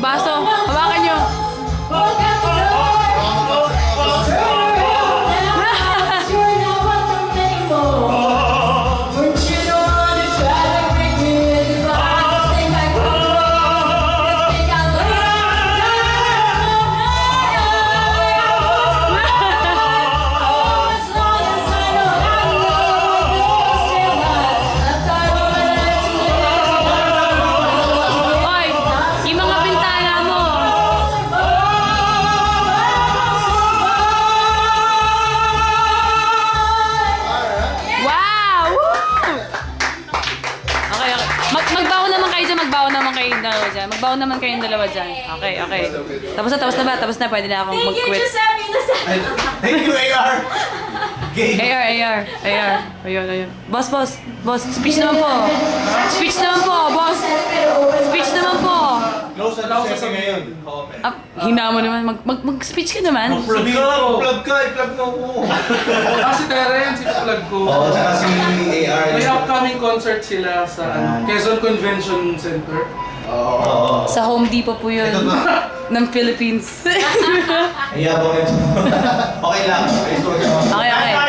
baso. Hawakan nyo. Hoy, yung mga bintana mo. Wow! Woo! Okay, okay. Magbaon naman kayo dyan, magbaon naman kayong dalawa dyan. Magbaon naman kayong dalawa dyan. Okay, okay. Tapos na ba? Tapos na, pwede na akong mag-quit. Thank you, AR! Game! AR. Ayun. Boss. Speech naman po. Speech naman po, boss. Speech naman po. Close na sa ngayon. Hina mo naman. Mag-speech ka naman. Plug ka, i-plug mo ko. Si Terence, ipaplag ko. Oo, tsaka si AR. May upcoming concert sila sa Quezon Convention Center. Oo. Sa Home Depot po yun. Ito ba? Ng Philippines. Iyabang ito. Okay lang. Okay.